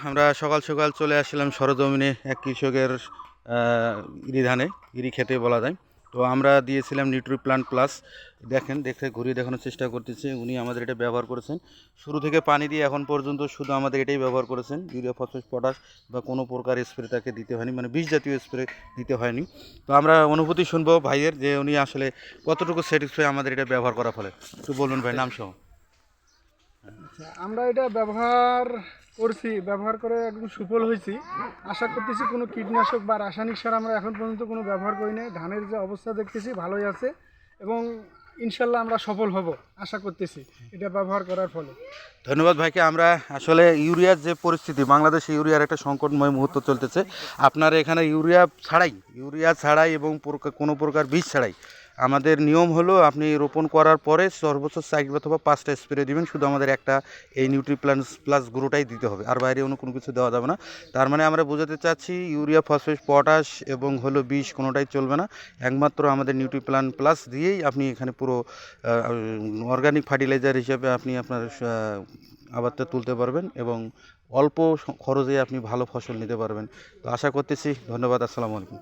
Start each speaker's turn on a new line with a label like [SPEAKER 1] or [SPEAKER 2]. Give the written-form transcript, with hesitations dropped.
[SPEAKER 1] আমরা সকাল সকাল চলে আসছিলাম সরজমিনে এক কৃষকের ধানে খেতে বলা যায়। তো আমরা দিয়েছিলাম নিউট্রি প্লান্ট প্লাস। দেখে ঘুরিয়ে দেখানোর চেষ্টা করতেছি। উনি আমাদের এটা ব্যবহার করেছেন শুরু থেকে পানি দিয়ে এখন পর্যন্ত, শুধু আমাদের এটাই ব্যবহার করেছেন। ইউরিয়া, ফসফরাস, পটাশ বা কোনো প্রকার স্প্রে তাকে দিতে হয়নি, মানে বিষ জাতীয় স্প্রে দিতে হয়নি। তো আমরা অনুভূতি শুনবো ভাইয়ের, যে উনি আসলে কতটুকু স্যাটিসফাই আমাদের এটা ব্যবহার করার ফলে। একটু বলুন ভাই, নাম সহ।
[SPEAKER 2] আচ্ছা, আমরা এটা ব্যবহার করে একদম সুফল হয়েছি। আশা করতেছি কোনো কীটনাশক বা রাসায়নিক সার আমরা এখন পর্যন্ত কোনো ব্যবহার করি নাই। ধানের যে অবস্থা দেখতেছি ভালোই আছে এবং ইনশাল্লাহ আমরা সফল হব আশা করতেছি এটা ব্যবহার করার ফলে।
[SPEAKER 1] ধন্যবাদ ভাইকে। আমরা আসলে ইউরিয়ার যে পরিস্থিতি, বাংলাদেশে ইউরিয়ার একটা সংকটময় মুহূর্ত চলতেছে। আপনার এখানে ইউরিয়া ছাড়াই এবং কোনো প্রকার বীজ ছাড়াই আমাদের নিয়ম হলো, আপনি রোপণ করার পরে সর্বোচ্চ 4 অথবা 5টা স্প্রে দিবেন। শুধু আমাদের একটা এই নিউট্রি প্লাস গুঁড়োটাই দিতে হবে, আর বাইরে অন্য কোনো কিছু দেওয়া যাবে না। তার মানে আমরা বোঝাতে চাচ্ছি, ইউরিয়া, ফসফেট, পটাশ এবং বিষ কোনোটাই চলবে না। একমাত্র আমাদের নিউট্রি প্লাস দিয়েই আপনি এখানে পুরো অর্গানিক ফার্টিলাইজার হিসেবে আপনি আপনার আবাদটা তুলতে পারবেন এবং অল্প খরচে আপনি ভালো ফসল নিতে পারবেন। তো আশা করতেছি। ধন্যবাদ। আসসালামু আলাইকুম।